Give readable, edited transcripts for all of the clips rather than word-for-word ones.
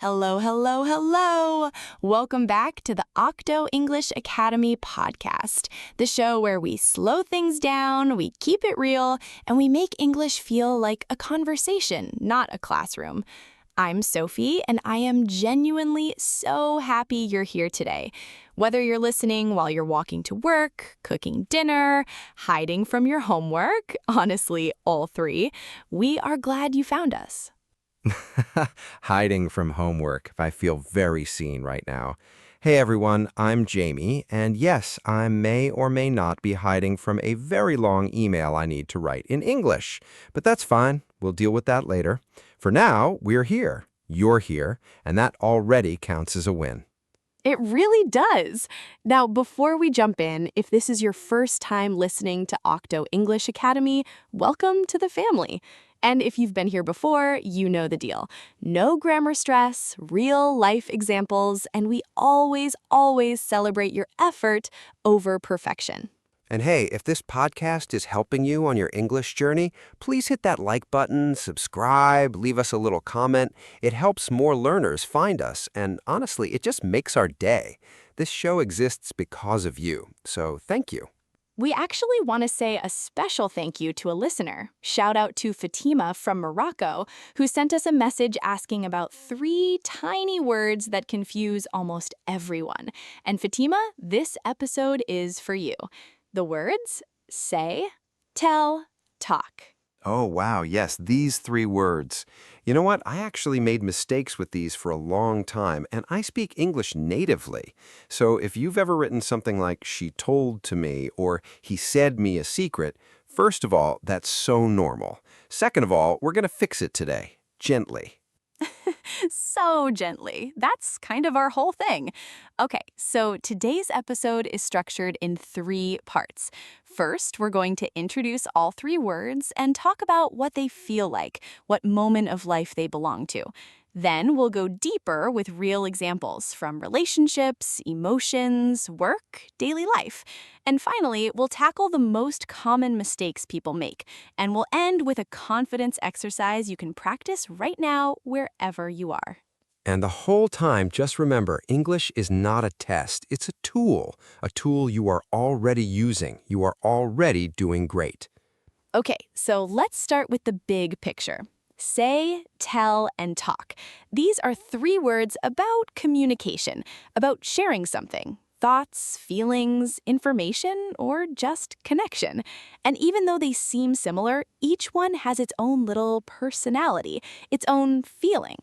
Hello, hello, hello! Welcome back to the Octo English Academy podcast, the show where we slow things down, we keep it real, and we make English feel like a conversation, not a classroom. I'm Sophie, and I am genuinely so happy you're here today. Whether you're listening while you're walking to work, cooking dinner, hiding from your homework, honestly, all three, we are glad you found us. Hiding from homework. I feel very seen right now. Hey everyone, I'm Jamie, and yes, I may or may not be hiding from a very long email I need to write in English. But that's fine, we'll deal with that later. For now, we're here, you're here, and that already counts as a win. It really does. Now, before we jump in, if this is your first time listening to Octo English Academy, welcome to the family. And if you've been here before, you know the deal. No grammar stress, real life examples, and we always celebrate your effort over perfection. And hey, if this podcast is helping you on your English journey, please hit that like button, subscribe, leave us a little comment. It helps more learners find us, and honestly, it just makes our day. This show exists because of you, so thank you. We actually want to say a special thank you to a listener. Shout out to Fatima from Morocco, who sent us a message asking about 3 tiny words that confuse almost everyone. And Fatima, this episode is for you. The words: say, tell, talk. Oh, wow, yes, these 3 words. You know what? I actually made mistakes with these for a long time, and I speak English natively. So if you've ever written something like, she told to me, or he said me a secret, first of all, that's so normal. Second of all, we're going to fix it today, gently. So gently. That's kind of our whole thing. Okay, so today's episode is structured in 3 parts. First, we're going to introduce all 3 words and talk about what they feel like, what moment of life they belong to. Then we'll go deeper with real examples from relationships, emotions, work, daily life. And finally, we'll tackle the most common mistakes people make. And we'll end with a confidence exercise you can practice right now wherever you are. And the whole time, just remember, English is not a test. It's a tool you are already using. You are already doing great. Okay, so let's start with the big picture. Say, tell, and talk. These are 3 words about communication, about sharing something. Thoughts, feelings, information, or just connection. And even though they seem similar, each one has its own little personality, its own feeling.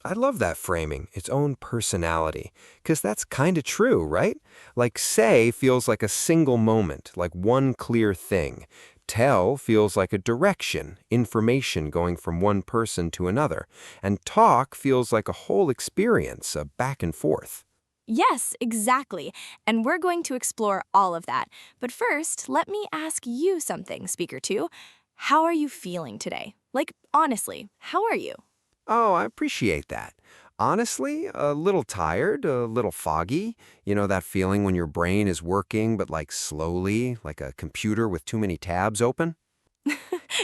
I love that framing, its own personality, because that's kind of true, right? Like say feels like a single moment, like one clear thing. Tell feels like a direction, information going from one person to another. And talk feels like a whole experience, a back and forth. Yes, exactly. And we're going to explore all of that. But first, let me ask you something, Speaker 2. How are you feeling today? Like, honestly, how are you? Oh, I appreciate that. Honestly, a little tired, a little foggy. You know that feeling when your brain is working, but like slowly, like a computer with too many tabs open?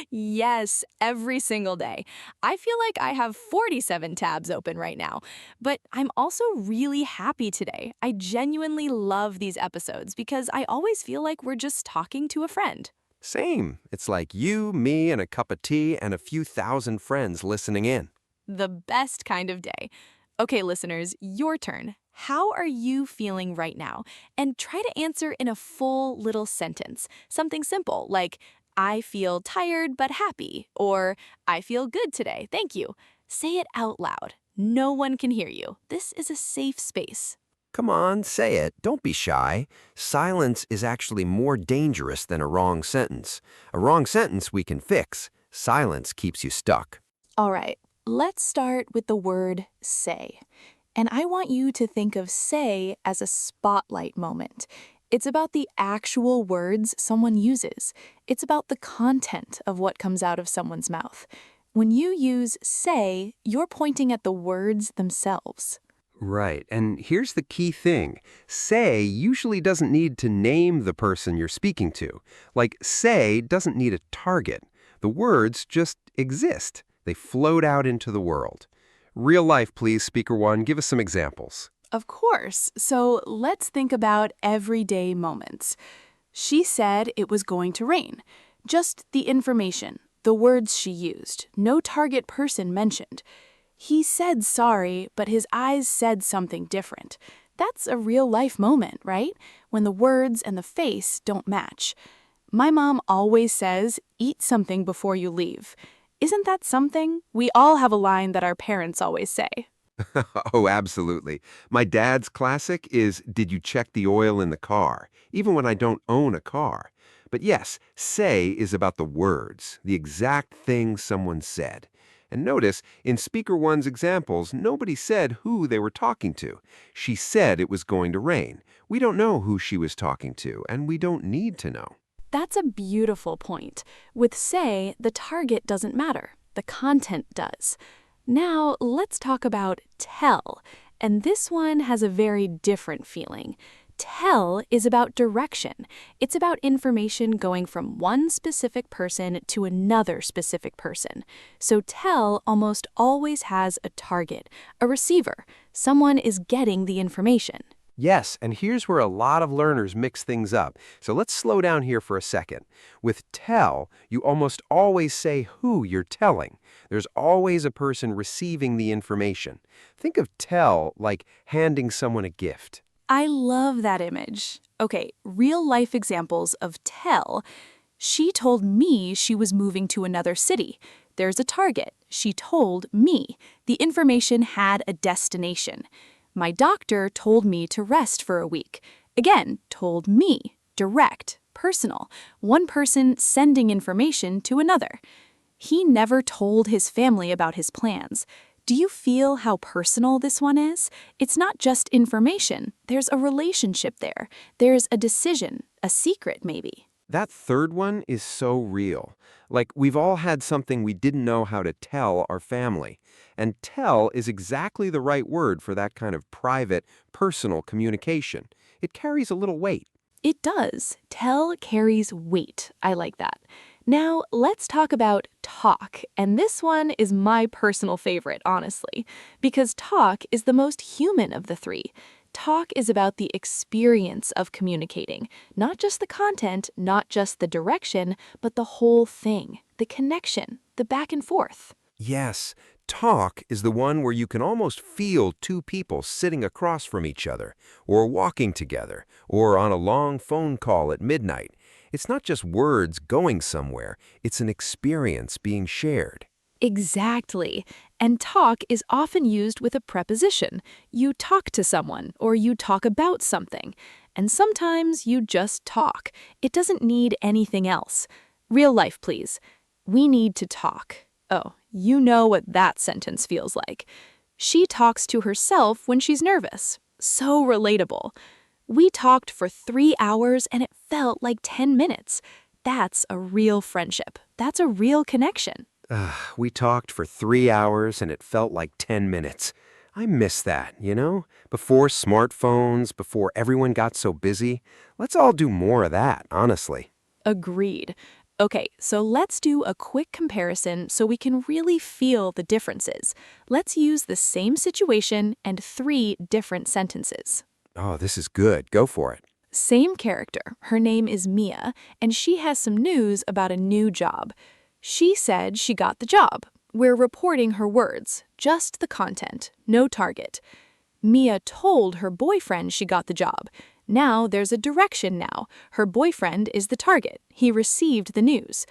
Yes, every single day. I feel like I have 47 tabs open right now. But I'm also really happy today. I genuinely love these episodes because I always feel like we're just talking to a friend. Same. It's like you, me, and a cup of tea, and a few thousand friends listening in. The best kind of day. Okay, listeners, your turn. How are you feeling right now? And try to answer in a full little sentence. Something simple like, I feel tired but happy, or I feel good today, thank you. Say it out loud. No one can hear you. This is a safe space. Come on, say it. Don't be shy. Silence is actually more dangerous than a wrong sentence. A wrong sentence we can fix. Silence keeps you stuck. All right, let's start with the word say. And I want you to think of say as a spotlight moment. It's about the actual words someone uses. It's about the content of what comes out of someone's mouth. When you use say, you're pointing at the words themselves. Right, and here's the key thing. Say usually doesn't need to name the person you're speaking to. Like, say doesn't need a target. The words just exist. They float out into the world. Real life, please, speaker one. Give us some examples. Of course. So let's think about everyday moments. She said it was going to rain. Just the information, the words she used, no target person mentioned. He said sorry, but his eyes said something different. That's a real life moment, right? When the words and the face don't match. My mom always says, eat something before you leave. Isn't that something? We all have a line that our parents always say. Oh, absolutely. My dad's classic is, did you check the oil in the car? Even when I don't own a car. But yes, say is about the words, the exact thing someone said. And notice, in Speaker One's examples, nobody said who they were talking to. She said it was going to rain. We don't know who she was talking to, and we don't need to know. That's a beautiful point. With say, the target doesn't matter. The content does. Now, let's talk about tell. And this one has a very different feeling. Tell is about direction. It's about information going from one specific person to another specific person. So tell almost always has a target, a receiver. Someone is getting the information. Yes, and here's where a lot of learners mix things up. So let's slow down here for a second. With tell, you almost always say who you're telling. There's always a person receiving the information. Think of tell like handing someone a gift. I love that image. Okay, real life examples of tell. She told me she was moving to another city. There's a target. She told me. The information had a destination. My doctor told me to rest for a week. Again, told me. Direct, personal. One person sending information to another. He never told his family about his plans. Do you feel how personal this one is? It's not just information. There's a relationship there. There's a decision, a secret maybe. That third one is so real. Like we've all had something we didn't know how to tell our family. And tell is exactly the right word for that kind of private, personal communication. It carries a little weight. It does. Tell carries weight. I like that. Now, let's talk about talk. And this one is my personal favorite, honestly, because talk is the most human of the three. Talk is about the experience of communicating, not just the content, not just the direction, but the whole thing, the connection, the back and forth. Yes, talk is the one where you can almost feel two people sitting across from each other, or walking together, or on a long phone call at midnight. It's not just words going somewhere, it's an experience being shared. Exactly. And talk is often used with a preposition. You talk to someone, or you talk about something. And sometimes you just talk. It doesn't need anything else. Real life, please. We need to talk. Oh, you know what that sentence feels like. She talks to herself when she's nervous. So relatable. We talked for 3 hours and it felt like 10 minutes. That's a real friendship. That's a real connection. We talked for 3 hours and it felt like 10 minutes. I miss that, you know? Before smartphones, before everyone got so busy. Let's all do more of that, honestly. Agreed. Okay, so let's do a quick comparison so we can really feel the differences. Let's use the same situation and 3 different sentences. Oh, this is good. Go for it. Same character. Her name is Mia, and she has some news about a new job. She said she got the job. We're reporting her words, just the content, no target. Mia told her boyfriend she got the job. Now there's a direction now. Her boyfriend is the target. He received the news.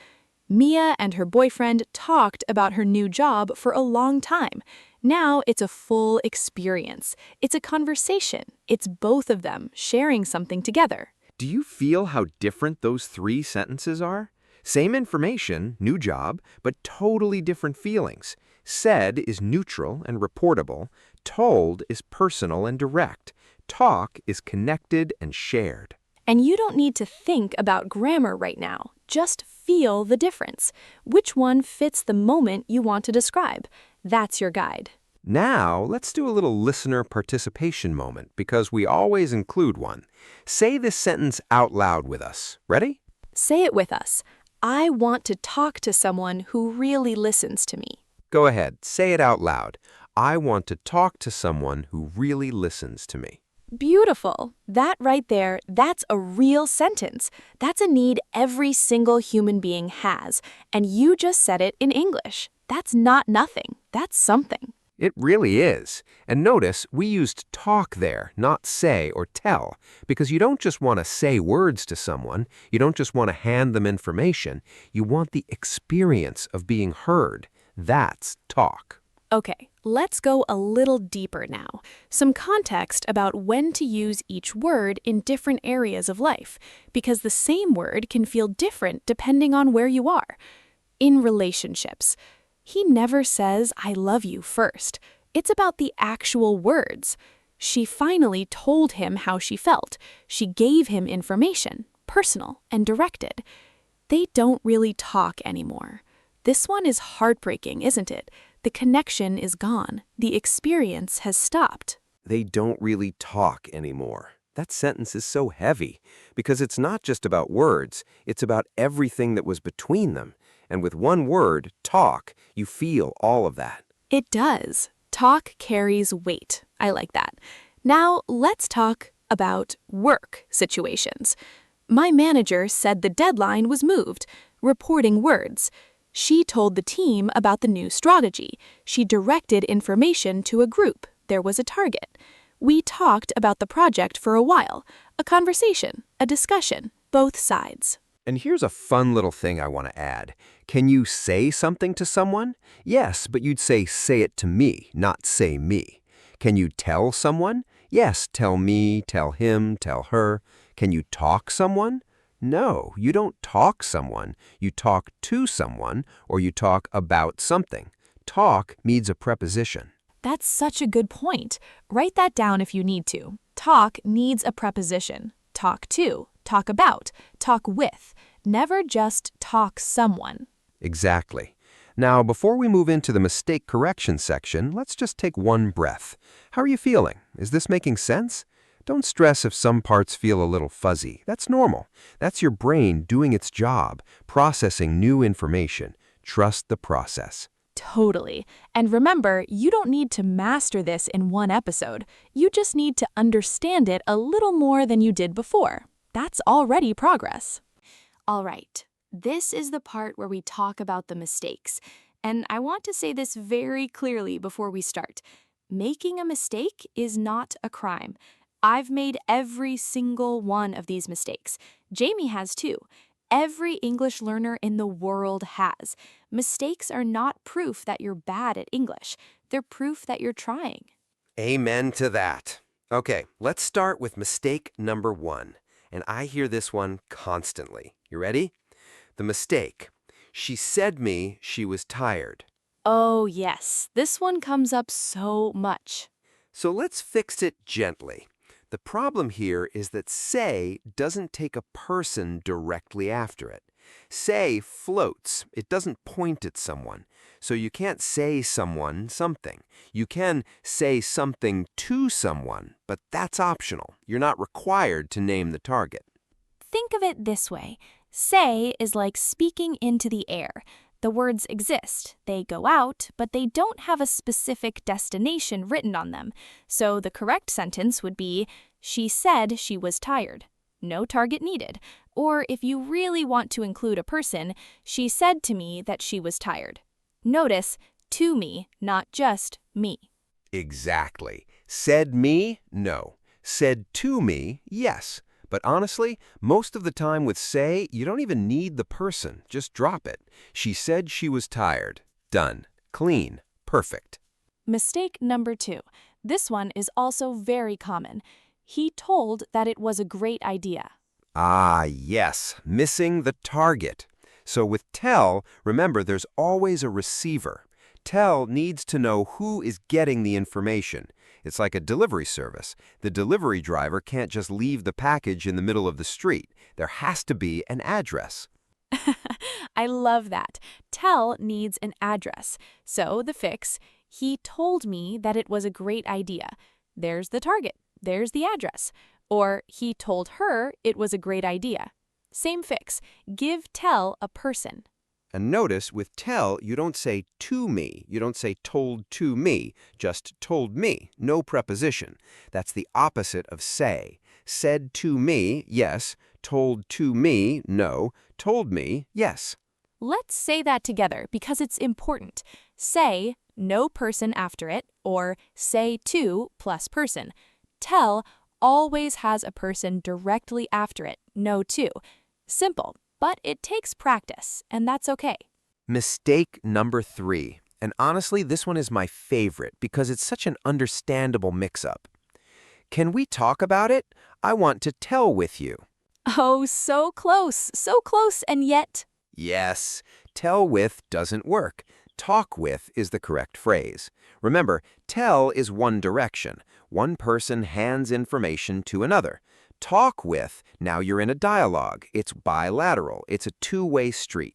Mia and her boyfriend talked about her new job for a long time. Now it's a full experience. It's a conversation. It's both of them sharing something together. Do you feel how different those 3 sentences are? Same information, new job, but totally different feelings. Said is neutral and reportable. Told is personal and direct. Talk is connected and shared. And you don't need to think about grammar right now. Just feel the difference. Which one fits the moment you want to describe? That's your guide. Now, let's do a little listener participation moment because we always include one. Say this sentence out loud with us. Ready? Say it with us. I want to talk to someone who really listens to me. Go ahead. Say it out loud. I want to talk to someone who really listens to me. Beautiful. That right there, that's a real sentence. That's a need every single human being has. And you just said it in English. That's not nothing. That's something. It really is. And notice, we used talk there, not say or tell, because you don't just want to say words to someone, you don't just want to hand them information, you want the experience of being heard. That's talk. Okay, let's go a little deeper now. Some context about when to use each word in different areas of life, because the same word can feel different depending on where you are. In relationships, he never says, "I love you" first. It's about the actual words. She finally told him how she felt. She gave him information, personal and directed. They don't really talk anymore. This one is heartbreaking, isn't it? The connection is gone. The experience has stopped. They don't really talk anymore. That sentence is so heavy because it's not just about words, it's about everything that was between them. And with one word, talk, you feel all of that. It does. Talk carries weight. I like that. Now, let's talk about work situations. My manager said the deadline was moved, reporting words. She told the team about the new strategy. She directed information to a group. There was a target. We talked about the project for a while. A conversation, a discussion, both sides. And here's a fun little thing I want to add. Can you say something to someone? Yes, but you'd say it to me, not say me. Can you tell someone? Yes, tell me, tell him, tell her. Can you talk someone? No, you don't talk someone. You talk to someone or you talk about something. Talk needs a preposition. That's such a good point. Write that down if you need to. Talk needs a preposition. Talk to, talk about, talk with. Never just talk someone. Exactly. Now, before we move into the mistake correction section, let's just take one breath. How are you feeling? Is this making sense? Don't stress if some parts feel a little fuzzy. That's normal. That's your brain doing its job, processing new information. Trust the process. Totally. And remember, you don't need to master this in one episode. You just need to understand it a little more than you did before. That's already progress. All right, this is the part where we talk about the mistakes. And I want to say this very clearly before we start. Making a mistake is not a crime. I've made every single one of these mistakes. Jamie has too. Every English learner in the world has. Mistakes are not proof that you're bad at English. They're proof that you're trying. Amen to that. Okay, let's start with mistake number 1. And I hear this one constantly. You ready? The mistake. She said me she was tired. Oh, yes. This one comes up so much. So let's fix it gently. The problem here is that say doesn't take a person directly after it. Say floats. It doesn't point at someone. So you can't say someone something. You can say something to someone, but that's optional. You're not required to name the target. Think of it this way. Say is like speaking into the air. The words exist. They go out, but they don't have a specific destination written on them. So the correct sentence would be, she said she was tired. No target needed. Or if you really want to include a person, she said to me that she was tired. Notice, to me, not just me. Exactly. Said me? No. Said to me? Yes. But honestly, most of the time with say, you don't even need the person. Just drop it. She said she was tired. Done. Clean. Perfect. Mistake number 2. This one is also very common. He told that it was a great idea. Ah, yes. Missing the target. So with tell, remember there's always a receiver. Tell needs to know who is getting the information. It's like a delivery service. The delivery driver can't just leave the package in the middle of the street. There has to be an address. I love that. Tell needs an address. So the fix, he told me that it was a great idea. There's the target. There's the address. Or he told her it was a great idea. Same fix. Give tell a person. And notice, with tell, you don't say to me. You don't say told to me, just told me, no preposition. That's the opposite of say. Said to me, yes. Told to me, no. Told me, yes. Let's say that together because it's important. Say, no person after it, or say to plus person. Tell always has a person directly after it, no to. Simple, but it takes practice, and that's okay. Mistake number 3. And honestly, this one is my favorite because it's such an understandable mix-up. Can we talk about it? I want to tell with you. Oh, so close, and yet. Yes, tell with doesn't work. Talk with is the correct phrase. Remember, tell is one direction. One person hands information to another. Talk with, now you're in a dialogue. It's bilateral. It's a two-way street.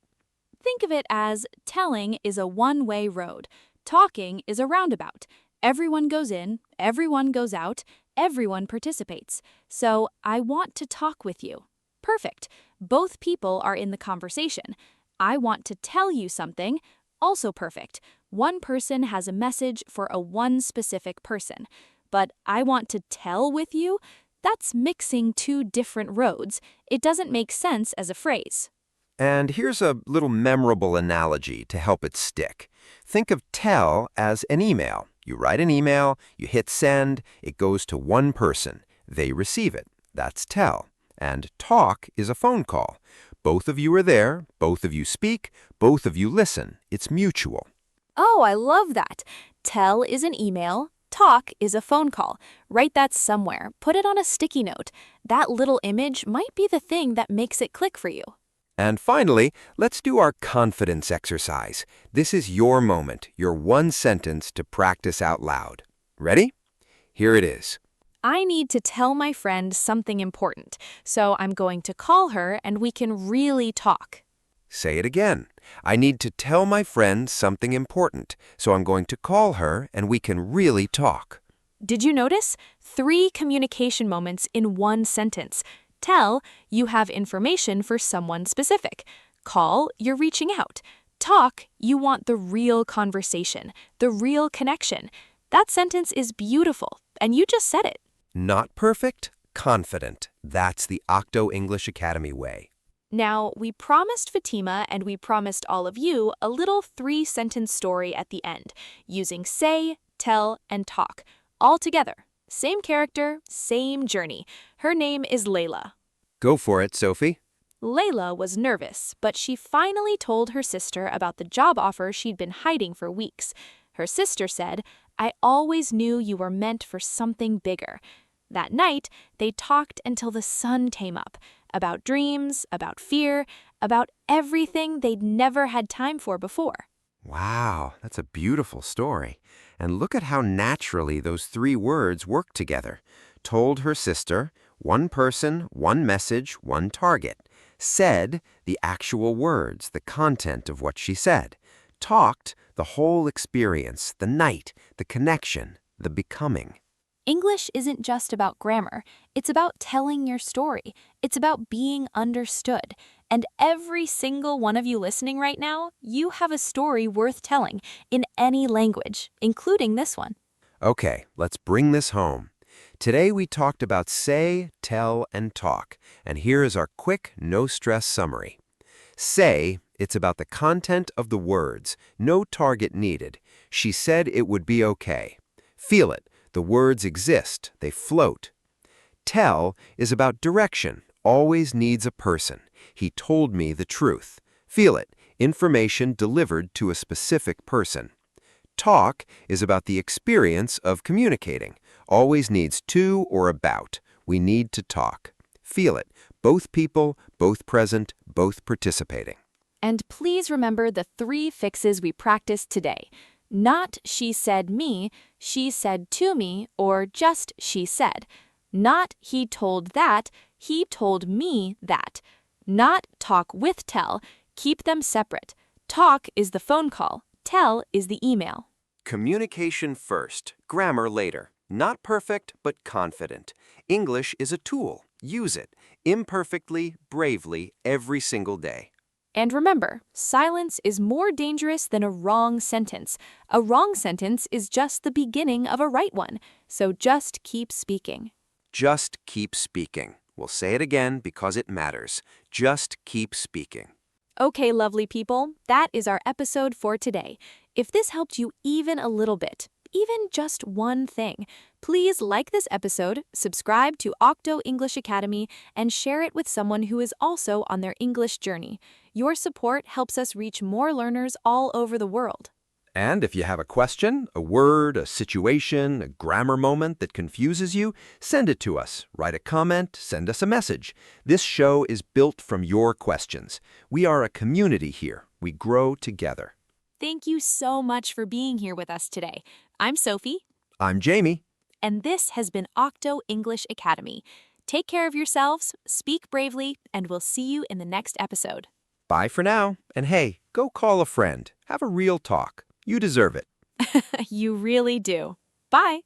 Think of it as telling is a one-way road. Talking is a roundabout. Everyone goes in, everyone goes out, everyone participates. So, I want to talk with you. Perfect. Both people are in the conversation. I want to tell you something. Also perfect. One person has a message for a one specific person. But I want to tell with you? That's mixing two different roads. It doesn't make sense as a phrase. And here's a little memorable analogy to help it stick. Think of tell as an email. You write an email, you hit send, it goes to one person. They receive it. That's tell. And talk is a phone call. Both of you are there, both of you speak, both of you listen. It's mutual. Oh, I love that. Tell is an email. Talk is a phone call. Write that somewhere. Put it on a sticky note. That little image might be the thing that makes it click for you. And finally, let's do our confidence exercise. This is your moment, your one sentence to practice out loud. Ready? Here it is. I need to tell my friend something important, so I'm going to call her and we can really talk. Say it again. I need to tell my friend something important, so I'm going to call her and we can really talk. Did you notice? 3 communication moments in one sentence. Tell, you have information for someone specific. Call, you're reaching out. Talk, you want the real conversation, the real connection. That sentence is beautiful, and you just said it. Not perfect, confident. That's the Octo English Academy way. Now, we promised Fatima and we promised all of you a little 3-sentence story at the end, using say, tell, and talk, all together. Same character, same journey. Her name is Layla. Go for it, Sophie. Layla was nervous, but she finally told her sister about the job offer she'd been hiding for weeks. Her sister said, I always knew you were meant for something bigger. That night, they talked until the sun came up, about dreams, about fear, about everything they'd never had time for before. Wow, that's a beautiful story. And look at how naturally those 3 words work together. Told her sister, one person, one message, one target. Said, the actual words, the content of what she said. Talked, the whole experience, the night, the connection, the becoming. English isn't just about grammar. It's about telling your story. It's about being understood. And every single one of you listening right now, you have a story worth telling in any language, including this one. Okay, let's bring this home. Today we talked about say, tell, and talk. And here is our quick, no-stress summary. Say, it's about the content of the words, no target needed. She said it would be okay. Feel it. The words exist, they float. Tell is about direction, always needs a person. He told me the truth. Feel it, information delivered to a specific person. Talk is about the experience of communicating, always needs to or about. We need to talk. Feel it, both people, both present, both participating. And please remember the 3 fixes we practiced today. Not she said me, she said to me, or just she said. Not he told that, he told me that. Not talk with tell, keep them separate. Talk is the phone call, tell is the email. Communication first, grammar later. Not perfect, but confident. English is a tool. Use it, imperfectly, bravely, every single day. And remember, silence is more dangerous than a wrong sentence. A wrong sentence is just the beginning of a right one, so just keep speaking. Just keep speaking. We'll say it again because it matters. Just keep speaking. Okay, lovely people, that is our episode for today. If this helped you even a little bit, even just one thing, please like this episode, subscribe to Octo English Academy, and share it with someone who is also on their English journey. Your support helps us reach more learners all over the world. And if you have a question, a word, a situation, a grammar moment that confuses you, send it to us. Write a comment, send us a message. This show is built from your questions. We are a community here. We grow together. Thank you so much for being here with us today. I'm Sophie. I'm Jamie. And this has been Octo English Academy. Take care of yourselves, speak bravely, and we'll see you in the next episode. Bye for now. And hey, go call a friend. Have a real talk. You deserve it. You really do. Bye.